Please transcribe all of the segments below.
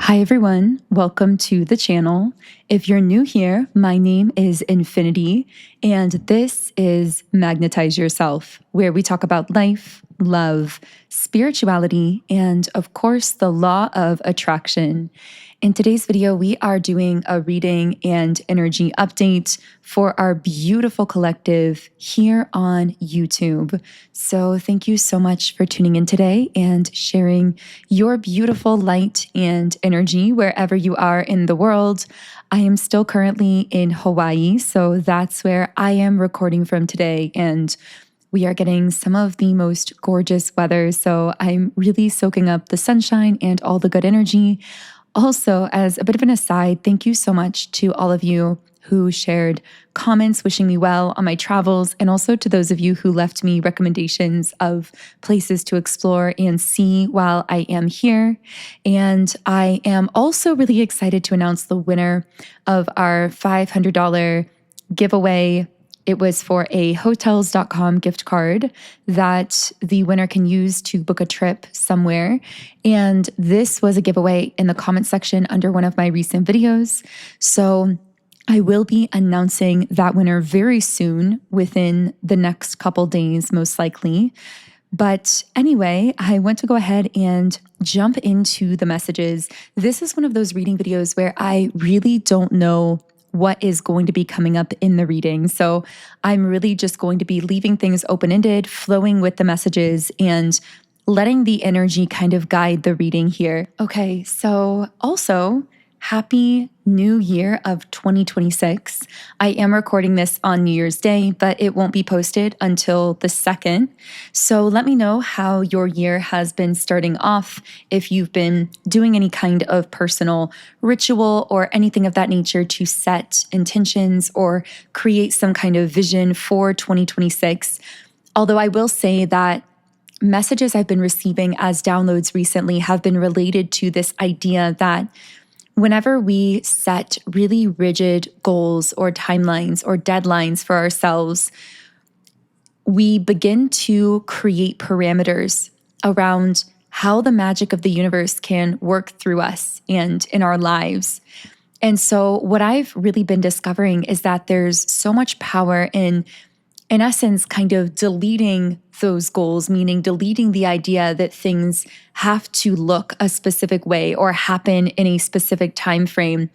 Hi everyone, welcome to the channel. If you're new here, my name is Infinity, and this is Magnetize Yourself, where we talk about life, love, spirituality, and of course, the law of attraction. In today's video, we are doing a reading and energy update for our beautiful collective here on YouTube. So thank you so much for tuning in today and sharing your beautiful light and energy wherever you are in the world. I am still currently in Hawaii, so that's where I am recording from today, and we are getting some of the most gorgeous weather, so I'm really soaking up the sunshine and all the good energy. Also, as a bit of an aside, thank you so much to all of you who shared comments wishing me well on my travels, and also to those of you who left me recommendations of places to explore and see while I am here. And I am also really excited to announce the winner of our $500 giveaway. It was for a hotels.com gift card that the winner can use to book a trip somewhere. And this was a giveaway in the comment section under one of my recent videos. So I will be announcing that winner very soon, within the next couple days, most likely. But anyway, I want to go ahead and jump into the messages. This is one of those reading videos where I really don't know what is going to be coming up in the reading. So I'm really just going to be leaving things open-ended, flowing with the messages, and letting the energy kind of guide the reading here. Okay, so also, Happy New Year of 2026. I am recording this on New Year's Day, but it won't be posted until the 2nd. So let me know how your year has been starting off, if you've been doing any kind of personal ritual or anything of that nature to set intentions or create some kind of vision for 2026. Although I will say that messages I've been receiving as downloads recently have been related to this idea that whenever we set really rigid goals or timelines or deadlines for ourselves, we begin to create parameters around how the magic of the universe can work through us and in our lives. And so what I've really been discovering is that there's so much power in essence, kind of deleting those goals, meaning deleting the idea that things have to look a specific way or happen in a specific time frame,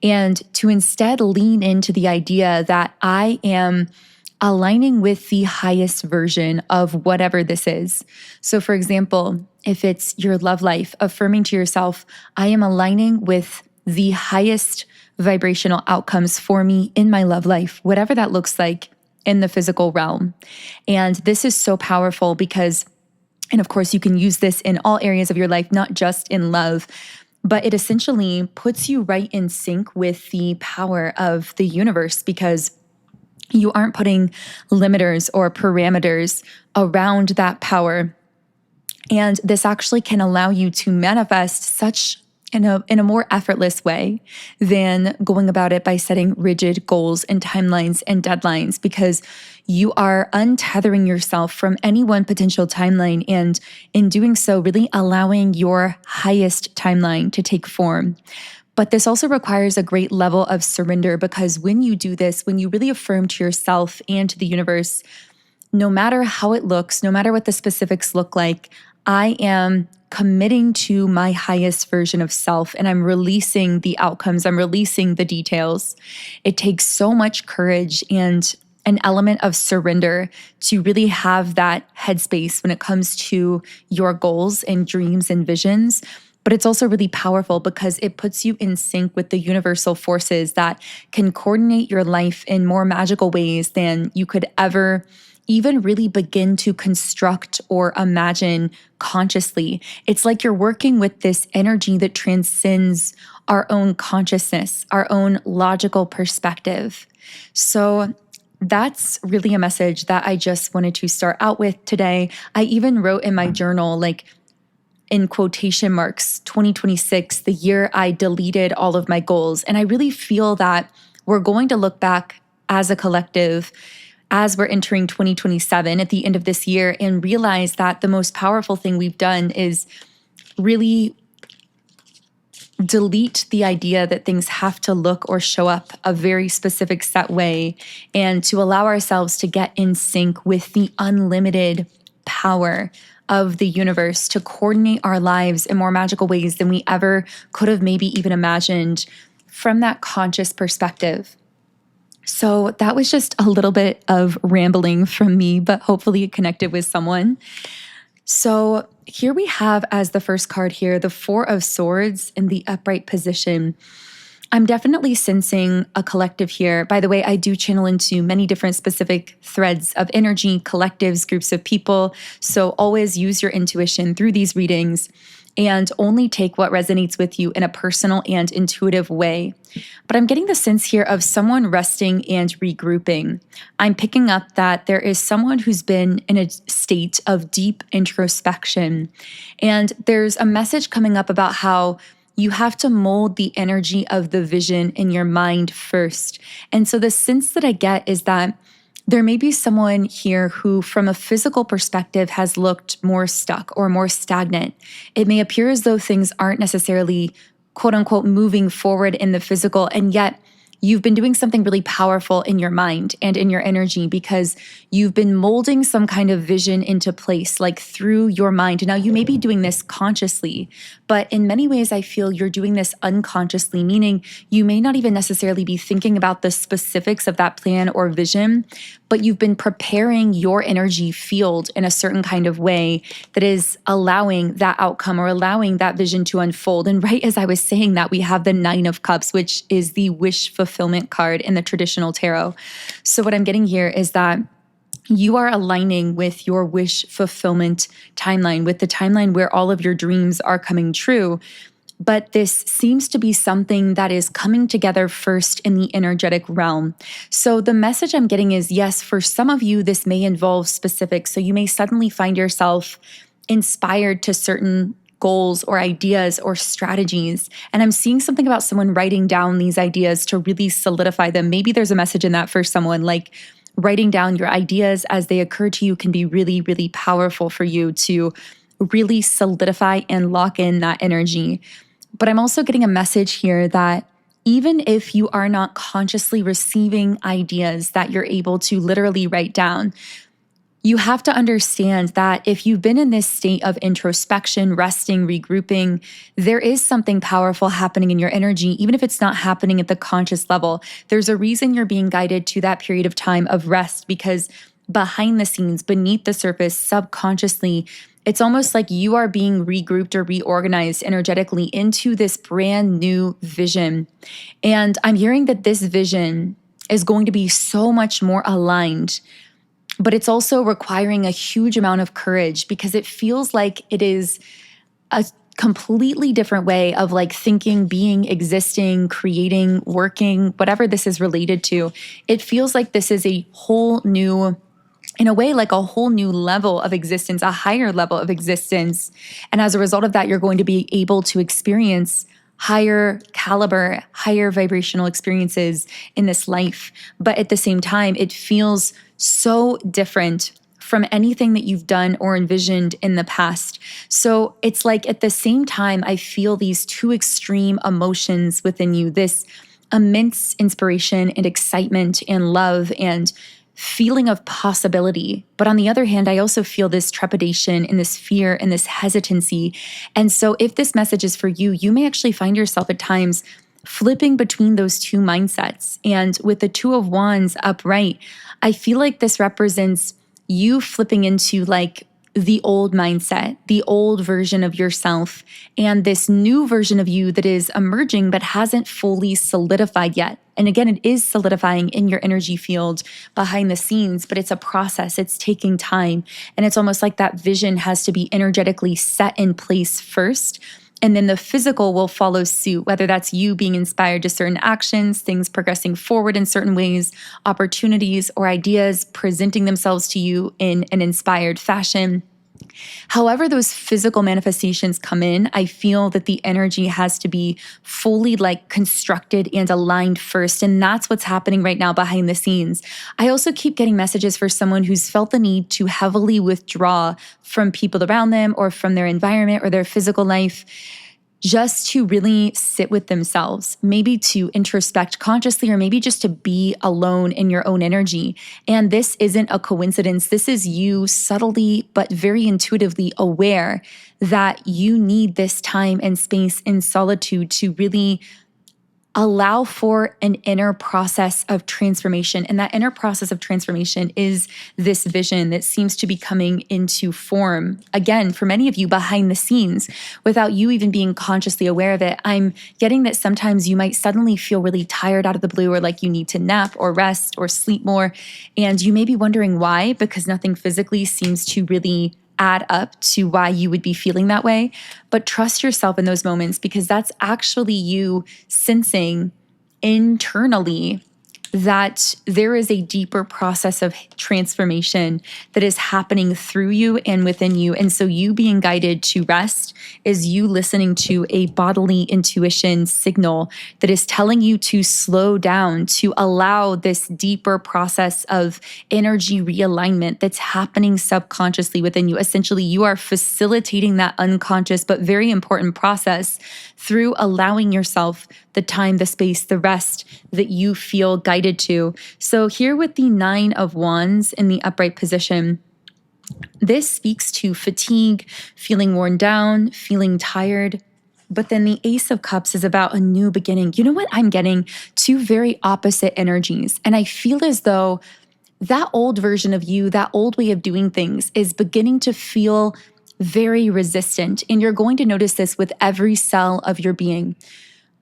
and to instead lean into the idea that I am aligning with the highest version of whatever this is. So for example, if it's your love life, affirming to yourself, I am aligning with the highest vibrational outcomes for me in my love life, whatever that looks like in the physical realm. And this is so powerful because, and of course you can use this in all areas of your life, not just in love, but it essentially puts you right in sync with the power of the universe, because you aren't putting limiters or parameters around that power. And this actually can allow you to manifest such in a more effortless way than going about it by setting rigid goals and timelines and deadlines, because you are untethering yourself from any one potential timeline, and in doing so, really allowing your highest timeline to take form. But this also requires a great level of surrender, because when you do this, when you really affirm to yourself and to the universe, no matter how it looks, no matter what the specifics look like, I am committing to my highest version of self, and I'm releasing the outcomes, I'm releasing the details. It takes so much courage and an element of surrender to really have that headspace when it comes to your goals and dreams and visions. But it's also really powerful because it puts you in sync with the universal forces that can coordinate your life in more magical ways than you could ever even really begin to construct or imagine consciously. It's like you're working with this energy that transcends our own consciousness, our own logical perspective. So that's really a message that I just wanted to start out with today. I even wrote in my journal, like, in quotation marks, 2026, the year I deleted all of my goals. And I really feel that we're going to look back as a collective as we're entering 2027 at the end of this year and realize that the most powerful thing we've done is really delete the idea that things have to look or show up a very specific set way, and to allow ourselves to get in sync with the unlimited power of the universe to coordinate our lives in more magical ways than we ever could have maybe even imagined from that conscious perspective. So that was just a little bit of rambling from me, but hopefully it connected with someone. So here we have as the first card here, the Four of Swords in the upright position. I'm definitely sensing a collective here. By the way, I do channel into many different specific threads of energy, collectives, groups of people. So always use your intuition through these readings and only take what resonates with you in a personal and intuitive way. But I'm getting the sense here of someone resting and regrouping. I'm picking up that there is someone who's been in a state of deep introspection. And there's a message coming up about how you have to mold the energy of the vision in your mind first. And so the sense that I get is that there may be someone here who, from a physical perspective, has looked more stuck or more stagnant. It may appear as though things aren't necessarily, quote unquote, moving forward in the physical, and yet you've been doing something really powerful in your mind and in your energy because you've been molding some kind of vision into place, like through your mind. Now, you may be doing this consciously, but in many ways, I feel you're doing this unconsciously, meaning you may not even necessarily be thinking about the specifics of that plan or vision, but you've been preparing your energy field in a certain kind of way that is allowing that outcome or allowing that vision to unfold. And right as I was saying that, we have the Nine of Cups, which is the wish fulfillment card in the traditional tarot. So what I'm getting here is that you are aligning with your wish fulfillment timeline, with the timeline where all of your dreams are coming true. But this seems to be something that is coming together first in the energetic realm. So the message I'm getting is, yes, for some of you, this may involve specifics. So you may suddenly find yourself inspired to certain goals or ideas or strategies. And I'm seeing something about someone writing down these ideas to really solidify them. Maybe there's a message in that for someone, like writing down your ideas as they occur to you can be really, really powerful for you to really solidify and lock in that energy. But I'm also getting a message here that even if you are not consciously receiving ideas that you're able to literally write down, you have to understand that if you've been in this state of introspection, resting, regrouping, there is something powerful happening in your energy, even if it's not happening at the conscious level. There's a reason you're being guided to that period of time of rest, because behind the scenes, beneath the surface, subconsciously, it's almost like you are being regrouped or reorganized energetically into this brand new vision. And I'm hearing that this vision is going to be so much more aligned, but it's also requiring a huge amount of courage because it feels like it is a completely different way of like thinking, being, existing, creating, working, whatever this is related to. It feels like this is a whole new, in a way, like a whole new level of existence, a higher level of existence. And as a result of that, you're going to be able to experience higher caliber, higher vibrational experiences in this life. But at the same time, it feels so different from anything that you've done or envisioned in the past. So it's like at the same time, I feel these two extreme emotions within you, this immense inspiration and excitement and love and feeling of possibility. But on the other hand, I also feel this trepidation and this fear and this hesitancy. And so if this message is for you, you may actually find yourself at times flipping between those two mindsets. And with the Two of Wands upright, I feel like this represents you flipping into like the old mindset, the old version of yourself, and this new version of you that is emerging but hasn't fully solidified yet. And again, it is solidifying in your energy field behind the scenes, but it's a process. It's taking time. And it's almost like that vision has to be energetically set in place first. And then the physical will follow suit, whether that's you being inspired to certain actions, things progressing forward in certain ways, opportunities or ideas presenting themselves to you in an inspired fashion. However those physical manifestations come in, I feel that the energy has to be fully like constructed and aligned first. And that's what's happening right now behind the scenes. I also keep getting messages for someone who's felt the need to heavily withdraw from people around them or from their environment or their physical life. just to really sit with themselves, maybe to introspect consciously, or maybe just to be alone in your own energy. And this isn't a coincidence. This is you subtly, but very intuitively aware that you need this time and space in solitude to really allow for an inner process of transformation. And that inner process of transformation is this vision that seems to be coming into form, again, for many of you behind the scenes, without you even being consciously aware of it. I'm getting that sometimes you might suddenly feel really tired out of the blue, or like you need to nap or rest or sleep more. And you may be wondering why, because nothing physically seems to really add up to why you would be feeling that way. But trust yourself in those moments, because that's actually you sensing internally that there is a deeper process of transformation that is happening through you and within you. And so you being guided to rest is you listening to a bodily intuition signal that is telling you to slow down, to allow this deeper process of energy realignment that's happening subconsciously within you. Essentially, you are facilitating that unconscious but very important process through allowing yourself the time, the space, the rest that you feel guided to. So here with the 9 of Wands in the upright position, this speaks to fatigue, feeling worn down, feeling tired. But then the Ace of Cups is about a new beginning. You know what I'm getting? 2 very opposite energies. And I feel as though that old version of you, that old way of doing things, is beginning to feel very resistant. And you're going to notice this with every cell of your being.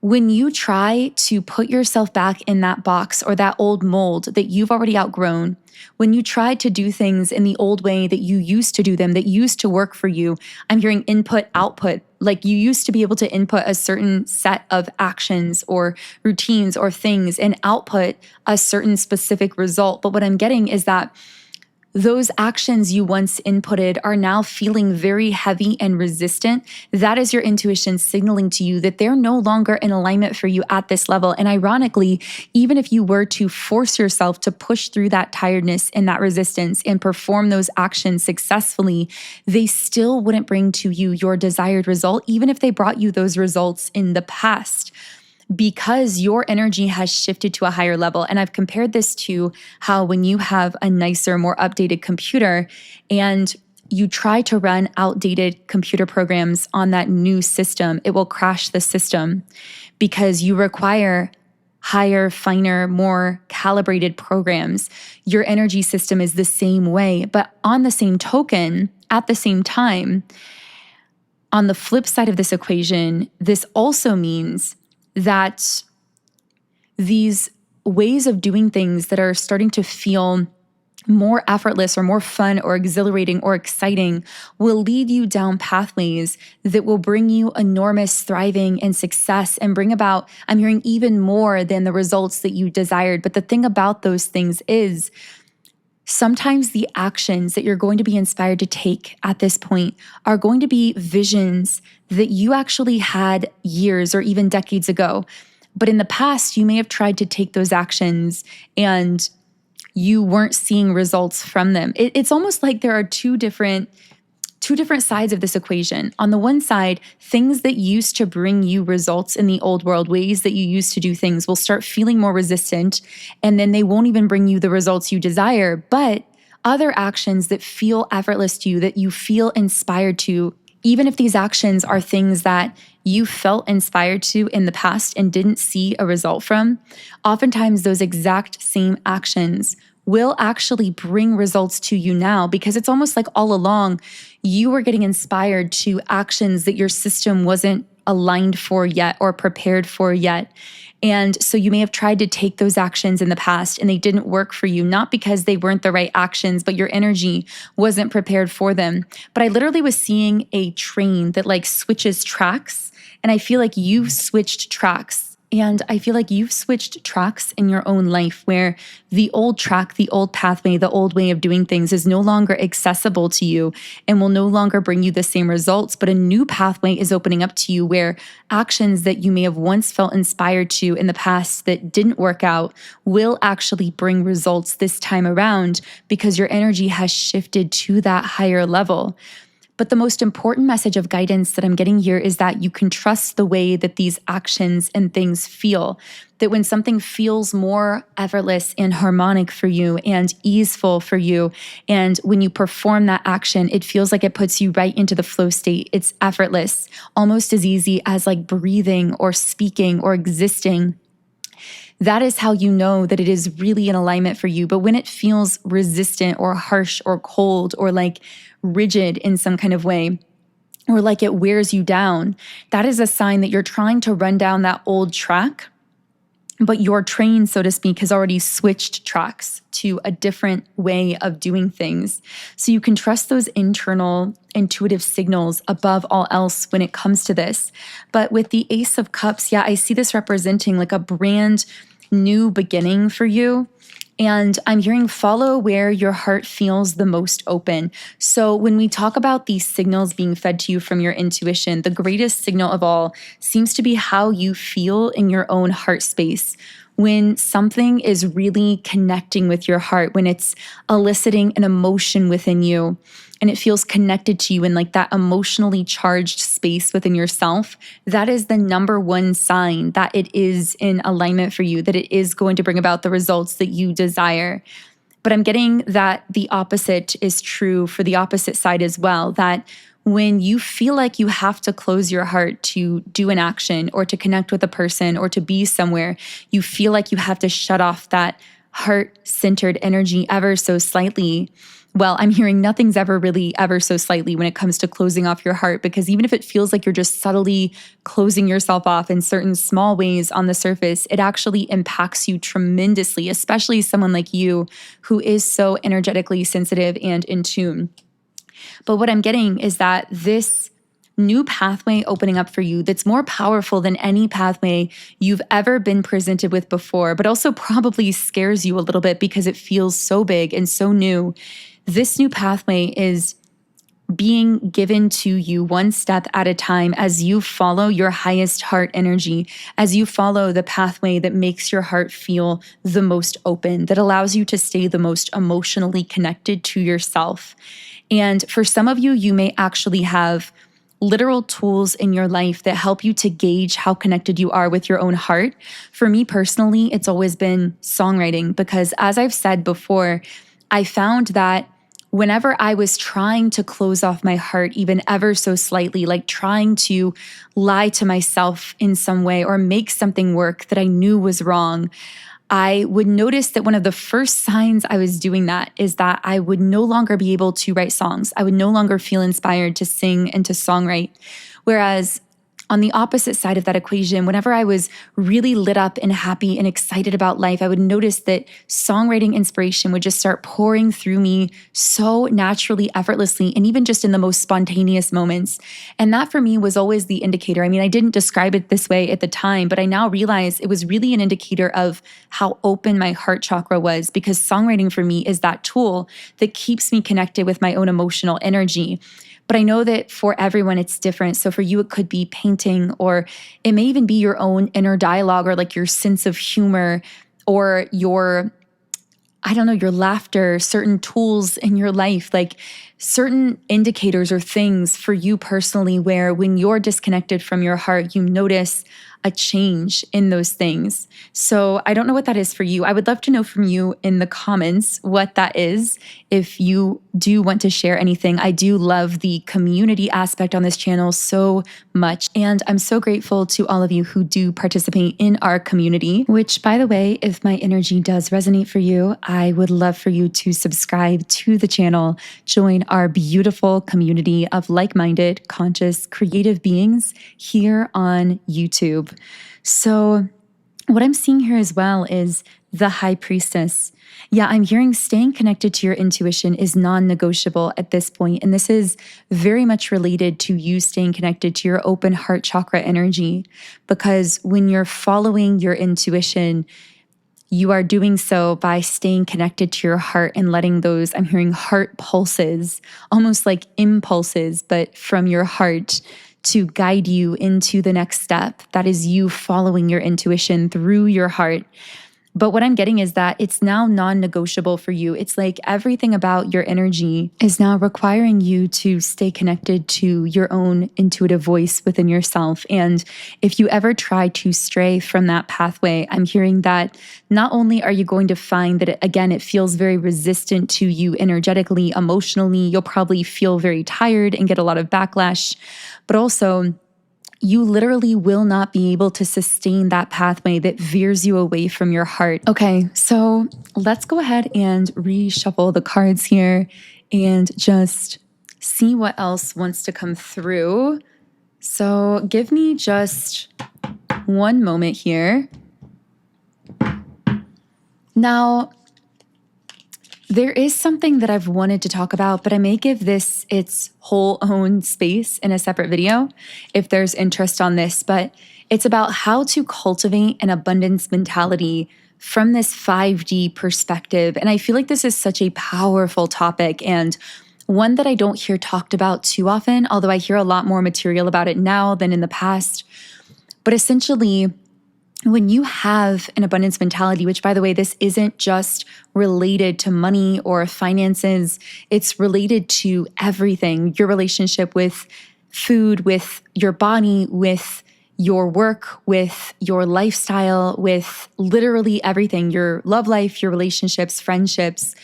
When you try to put yourself back in that box or that old mold that you've already outgrown, when you try to do things in the old way that you used to do them, that used to work for you, I'm hearing input, output. Like you used to be able to input a certain set of actions or routines or things and output a certain specific result. But what I'm getting is that those actions you once inputted are now feeling very heavy and resistant. That is your intuition signaling to you that they're no longer in alignment for you at this level. And ironically, even if you were to force yourself to push through that tiredness and that resistance and perform those actions successfully, they still wouldn't bring to you your desired result, even if they brought you those results in the past, because your energy has shifted to a higher level. And I've compared this to how when you have a nicer, more updated computer and you try to run outdated computer programs on that new system, it will crash the system because you require higher, finer, more calibrated programs. Your energy system is the same way. But on the same token, at the same time, on the flip side of this equation, this also means that these ways of doing things that are starting to feel more effortless or more fun or exhilarating or exciting will lead you down pathways that will bring you enormous thriving and success and bring about, I'm hearing, even more than the results that you desired. But the thing about those things is sometimes the actions that you're going to be inspired to take at this point are going to be visions that you actually had years or even decades ago. But in the past, you may have tried to take those actions and you weren't seeing results from them. It's almost like there are two different sides of this equation. On the one side, things that used to bring you results in the old world, ways that you used to do things, will start feeling more resistant, and then they won't even bring you the results you desire. But other actions that feel effortless to you, that you feel inspired to, even if these actions are things that you felt inspired to in the past and didn't see a result from, oftentimes those exact same actions will actually bring results to you now, because it's almost like all along you were getting inspired to actions that your system wasn't aligned for yet or prepared for yet. And so you may have tried to take those actions in the past and they didn't work for you, not because they weren't the right actions, but your energy wasn't prepared for them. But I literally was seeing a train that like switches tracks, and I feel like you've switched tracks. And I feel like you've switched tracks in your own life where the old track, the old pathway, the old way of doing things is no longer accessible to you and will no longer bring you the same results. But a new pathway is opening up to you where actions that you may have once felt inspired to in the past that didn't work out will actually bring results this time around, because your energy has shifted to that higher level. But the most important message of guidance that I'm getting here is that you can trust the way that these actions and things feel. That when something feels more effortless and harmonic for you and easeful for you, and when you perform that action, it feels like it puts you right into the flow state. It's effortless, almost as easy as like breathing or speaking or existing. That is how you know that it is really in alignment for you. But when it feels resistant or harsh or cold or like rigid in some kind of way, or like it wears you down, that is a sign that you're trying to run down that old track, but your train, so to speak, has already switched tracks to a different way of doing things. So you can trust those internal intuitive signals above all else when it comes to this. But with the Ace of Cups, yeah, I see this representing like a brand new beginning for you. And I'm hearing follow where your heart feels the most open. So when we talk about these signals being fed to you from your intuition, the greatest signal of all seems to be how you feel in your own heart space. When something is really connecting with your heart, when it's eliciting an emotion within you, and it feels connected to you in like that emotionally charged space within yourself, that is the number one sign that it is in alignment for you, that it is going to bring about the results that you desire. But I'm getting that the opposite is true for the opposite side as well, that when you feel like you have to close your heart to do an action or to connect with a person or to be somewhere, you feel like you have to shut off that heart-centered energy ever so slightly. Well, I'm hearing nothing's ever really ever so slightly when it comes to closing off your heart, because even if it feels like you're just subtly closing yourself off in certain small ways on the surface, it actually impacts you tremendously, especially someone like you who is so energetically sensitive and in tune. But what I'm getting is that this new pathway opening up for you that's more powerful than any pathway you've ever been presented with before, but also probably scares you a little bit because it feels so big and so new. This new pathway is being given to you one step at a time as you follow your highest heart energy, as you follow the pathway that makes your heart feel the most open, that allows you to stay the most emotionally connected to yourself. And for some of you, you may actually have literal tools in your life that help you to gauge how connected you are with your own heart. For me personally, it's always been songwriting, because as I've said before, I found that whenever I was trying to close off my heart, even ever so slightly, like trying to lie to myself in some way or make something work that I knew was wrong, I would notice that one of the first signs I was doing that is that I would no longer be able to write songs. I would no longer feel inspired to sing and to songwrite. Whereas on the opposite side of that equation, whenever I was really lit up and happy and excited about life, I would notice that songwriting inspiration would just start pouring through me so naturally, effortlessly, and even just in the most spontaneous moments. And that for me was always the indicator. I mean, I didn't describe it this way at the time, but I now realize it was really an indicator of how open my heart chakra was, because songwriting for me is that tool that keeps me connected with my own emotional energy. But I know that for everyone, it's different. So for you, it could be painting, or it may even be your own inner dialogue, or like your sense of humor, or your, I don't know, your laughter, certain tools in your life, like certain indicators or things for you personally, where when you're disconnected from your heart, you notice a change in those things. So I don't know what that is for you. I would love to know from you in the comments what that is. If you do want to share anything, I do love the community aspect on this channel so much. And I'm so grateful to all of you who do participate in our community, which, by the way, if my energy does resonate for you, I would love for you to subscribe to the channel, join our beautiful community of like-minded, conscious, creative beings here on YouTube. So what I'm seeing here as well is the High Priestess. Yeah, I'm hearing staying connected to your intuition is non-negotiable at this point. And this is very much related to you staying connected to your open heart chakra energy. Because when you're following your intuition, you are doing so by staying connected to your heart and letting those, I'm hearing heart pulses, almost like impulses, but from your heart, to guide you into the next step. That is you following your intuition through your heart. But what I'm getting is that it's now non-negotiable for you. It's like everything about your energy is now requiring you to stay connected to your own intuitive voice within yourself. And if you ever try to stray from that pathway, I'm hearing that not only are you going to find that, it feels very resistant to you energetically, emotionally, you'll probably feel very tired and get a lot of backlash, but also you literally will not be able to sustain that pathway that veers you away from your heart. Okay, so let's go ahead and reshuffle the cards here and just see what else wants to come through. So give me just one moment here. Now, there is something that I've wanted to talk about, but I may give this its whole own space in a separate video if there's interest on this, but it's about how to cultivate an abundance mentality from this 5D perspective. And I feel like this is such a powerful topic and one that I don't hear talked about too often, although I hear a lot more material about it now than in the past. But essentially, when you have an abundance mentality, which by the way, this isn't just related to money or finances, it's related to everything, your relationship with food, with your body, with your work, with your lifestyle, with literally everything, your love life, your relationships, friendships.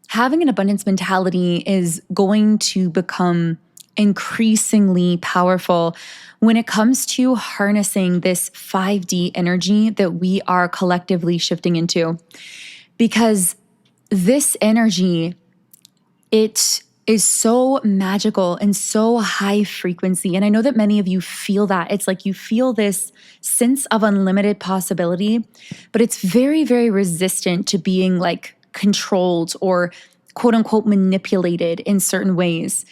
Having an abundance mentality is going to become increasingly powerful when it comes to harnessing this 5D energy that we are collectively shifting into. Because this energy, it is so magical and so high frequency. And I know that many of you feel that. It's like you feel this sense of unlimited possibility, but it's very, very resistant to being like controlled or quote unquote manipulated in certain ways,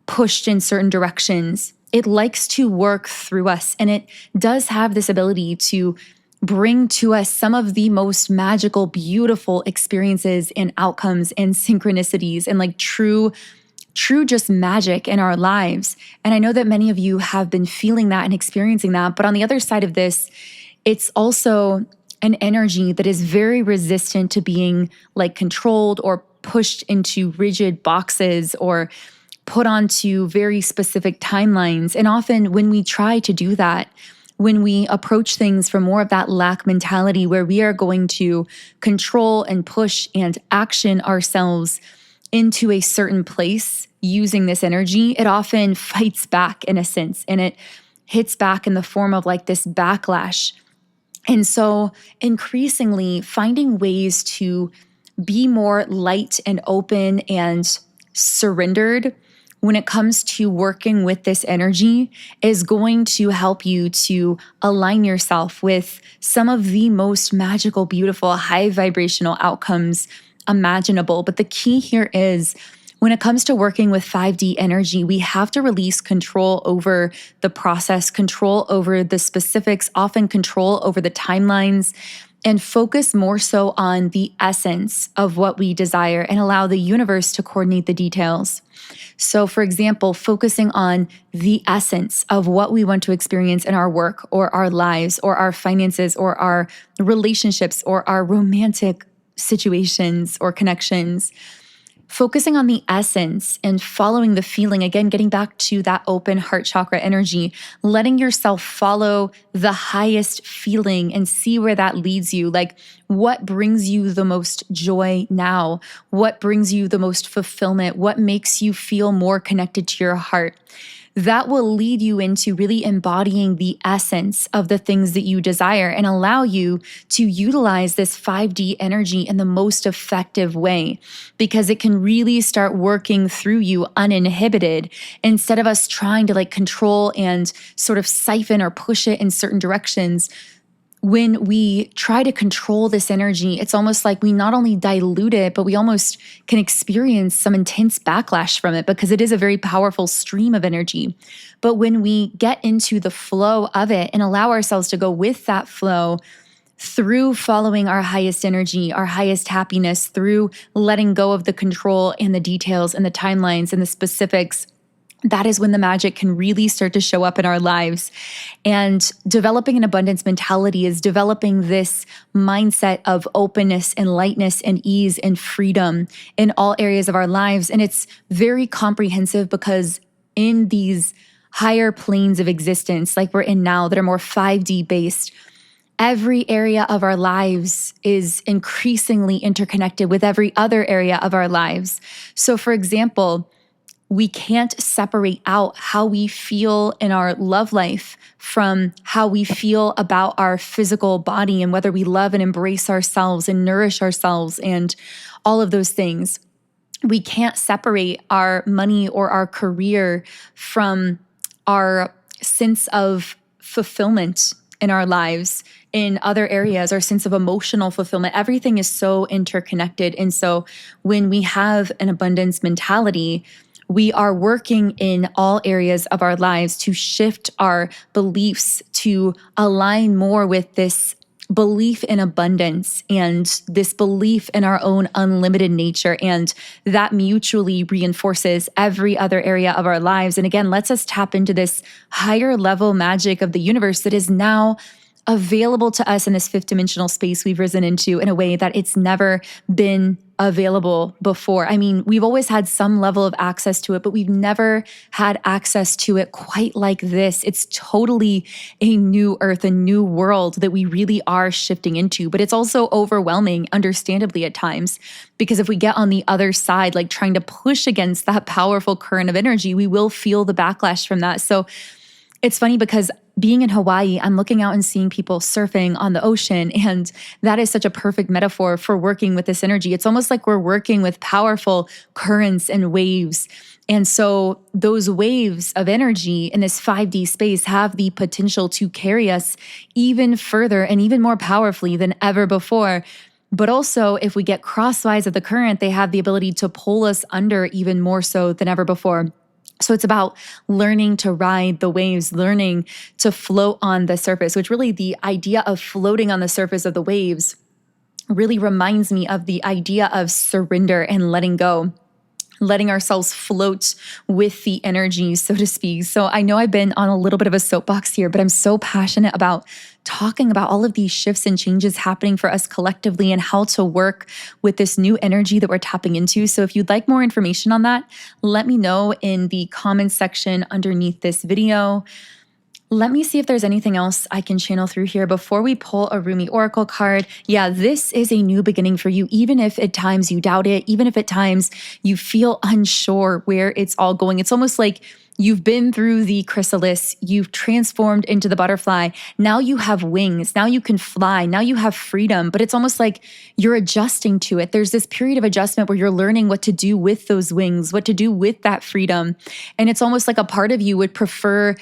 pushed in certain directions. It likes to work through us, and it does have this ability to bring to us some of the most magical, beautiful experiences and outcomes and synchronicities and like true just magic in our lives. And I know that many of you have been feeling that and experiencing that. But on the other side of this, it's also an energy that is very resistant to being like controlled or pushed into rigid boxes or put onto very specific timelines. And often when we try to do that, when we approach things from more of that lack mentality where we are going to control and push and action ourselves into a certain place using this energy, it often fights back in a sense, and it hits back in the form of like this backlash. And so increasingly finding ways to be more light and open and surrendered when it comes to working with this energy is going to help you to align yourself with some of the most magical, beautiful, high vibrational outcomes imaginable. But the key here is when it comes to working with 5D energy, we have to release control over the process, control over the specifics, often control over the timelines, and focus more so on the essence of what we desire and allow the universe to coordinate the details. So for example, focusing on the essence of what we want to experience in our work or our lives or our finances or our relationships or our romantic situations or connections. Focusing on the essence and following the feeling, again, getting back to that open heart chakra energy, letting yourself follow the highest feeling and see where that leads you. Like what brings you the most joy now? What brings you the most fulfillment? What makes you feel more connected to your heart? That will lead you into really embodying the essence of the things that you desire and allow you to utilize this 5D energy in the most effective way, because it can really start working through you uninhibited instead of us trying to like control and sort of siphon or push it in certain directions. When we try to control this energy, it's almost like we not only dilute it, but we almost can experience some intense backlash from it because it is a very powerful stream of energy. But when we get into the flow of it and allow ourselves to go with that flow through following our highest energy, our highest happiness, through letting go of the control and the details and the timelines and the specifics, that is when the magic can really start to show up in our lives. And developing an abundance mentality is developing this mindset of openness and lightness and ease and freedom in all areas of our lives. And it's very comprehensive because in these higher planes of existence, like we're in now, that are more 5D based, every area of our lives is increasingly interconnected with every other area of our lives. So for example, we can't separate out how we feel in our love life from how we feel about our physical body and whether we love and embrace ourselves and nourish ourselves and all of those things. We can't separate our money or our career from our sense of fulfillment in our lives in other areas, our sense of emotional fulfillment. Everything is so interconnected. And so when we have an abundance mentality, we are working in all areas of our lives to shift our beliefs to align more with this belief in abundance and this belief in our own unlimited nature. And that mutually reinforces every other area of our lives. And again, lets us tap into this higher level magic of the universe that is now available to us in this fifth dimensional space we've risen into in a way that it's never been available before. I mean, we've always had some level of access to it, but we've never had access to it quite like this. It's totally a new earth, a new world that we really are shifting into. But it's also overwhelming, understandably at times, because if we get on the other side, like trying to push against that powerful current of energy, we will feel the backlash from that. So it's funny because being in Hawaii, I'm looking out and seeing people surfing on the ocean. And that is such a perfect metaphor for working with this energy. It's almost like we're working with powerful currents and waves. And so those waves of energy in this 5D space have the potential to carry us even further and even more powerfully than ever before. But also, if we get crosswise of the current, they have the ability to pull us under even more so than ever before. So it's about learning to ride the waves, learning to float on the surface, which really the idea of floating on the surface of the waves really reminds me of the idea of surrender and letting go, letting ourselves float with the energy, so to speak. So I know I've been on a little bit of a soapbox here, but I'm so passionate about talking about all of these shifts and changes happening for us collectively and how to work with this new energy that we're tapping into. So if you'd like more information on that, let me know in the comments section underneath this video. Let me see if there's anything else I can channel through here before we pull a Rumi Oracle card. Yeah, this is a new beginning for you, even if at times you doubt it, even if at times you feel unsure where it's all going. It's almost like you've been through the chrysalis, you've transformed into the butterfly. Now you have wings, now you can fly, now you have freedom, but it's almost like you're adjusting to it. There's this period of adjustment where you're learning what to do with those wings, what to do with that freedom. And it's almost like a part of you would prefer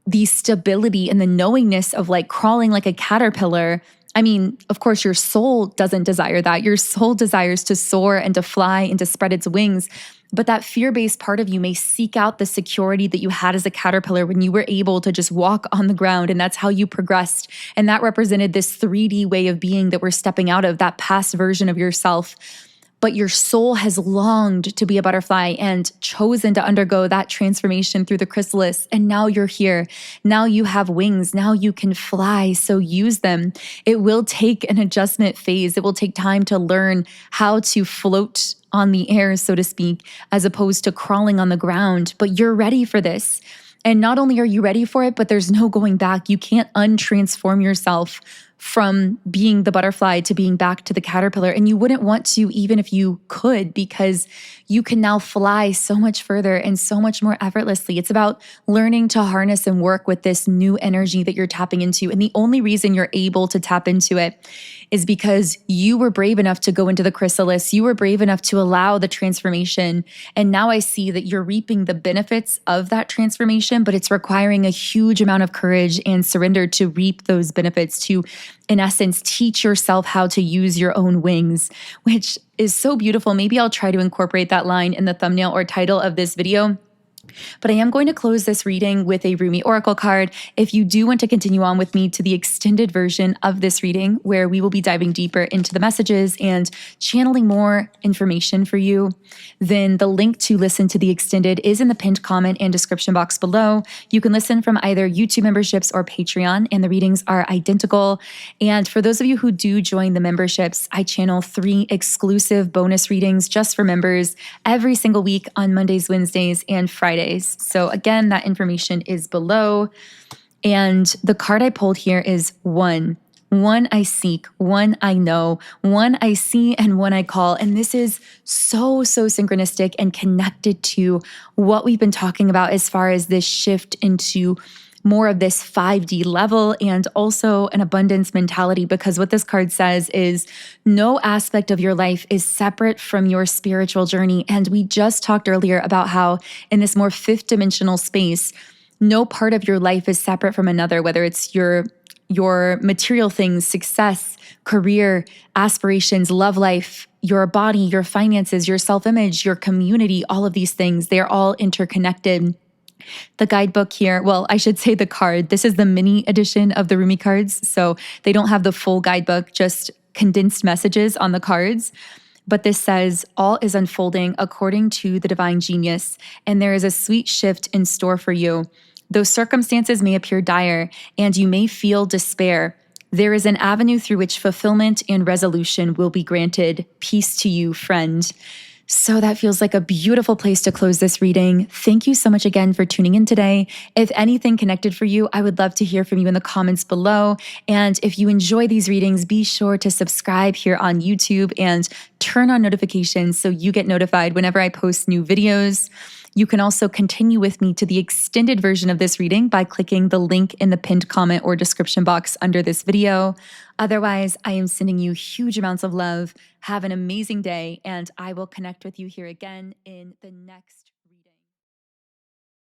the stability and the knowingness of like crawling like a caterpillar. I mean, of course, your soul doesn't desire that. Your soul desires to soar and to fly and to spread its wings. But that fear-based part of you may seek out the security that you had as a caterpillar when you were able to just walk on the ground, and that's how you progressed. And that represented this 3D way of being that we're stepping out of, that past version of yourself. But your soul has longed to be a butterfly and chosen to undergo that transformation through the chrysalis. And now you're here. Now you have wings. Now you can fly. So use them. It will take an adjustment phase. It will take time to learn how to float on the air, so to speak, as opposed to crawling on the ground. But you're ready for this. And not only are you ready for it, but there's no going back. You can't untransform yourself from being the butterfly to being back to the caterpillar. And you wouldn't want to even if you could, because you can now fly so much further and so much more effortlessly. It's about learning to harness and work with this new energy that you're tapping into. And the only reason you're able to tap into it is because you were brave enough to go into the chrysalis. You were brave enough to allow the transformation. And now I see that you're reaping the benefits of that transformation, but it's requiring a huge amount of courage and surrender to reap those benefits, to, in essence, teach yourself how to use your own wings, which is so beautiful. Maybe I'll try to incorporate that line in the thumbnail or title of this video. But I am going to close this reading with a Rumi Oracle card. If you do want to continue on with me to the extended version of this reading, where we will be diving deeper into the messages and channeling more information for you, then the link to listen to the extended is in the pinned comment and description box below. You can listen from either YouTube memberships or Patreon, and the readings are identical. And for those of you who do join the memberships, I channel 3 exclusive bonus readings just for members every single week on Mondays, Wednesdays, and Fridays. So again, that information is below. And the card I pulled here is 1. 1 I seek, 1 I know, 1 I see, and 1 I call. And this is so synchronistic and connected to what we've been talking about as far as this shift into more of this 5D level and also an abundance mentality, because what this card says is no aspect of your life is separate from your spiritual journey. And we just talked earlier about how in this more 5th dimensional space, no part of your life is separate from another, whether it's your material things, success, career, aspirations, love life, your body, your finances, your self-image, your community, all of these things, they're all interconnected. The guidebook here, well, I should say the card. This is the mini edition of the Rumi cards, so they don't have the full guidebook, just condensed messages on the cards. But this says, all is unfolding according to the divine genius, and there is a sweet shift in store for you. Though circumstances may appear dire and you may feel despair, there is an avenue through which fulfillment and resolution will be granted. Peace to you, friend. So that feels like a beautiful place to close this reading. Thank you so much again for tuning in today. If anything connected for you, I would love to hear from you in the comments below. And if you enjoy these readings, be sure to subscribe here on YouTube and turn on notifications so you get notified whenever I post new videos. You can also continue with me to the extended version of this reading by clicking the link in the pinned comment or description box under this video. Otherwise, I am sending you huge amounts of love. Have an amazing day, and I will connect with you here again in the next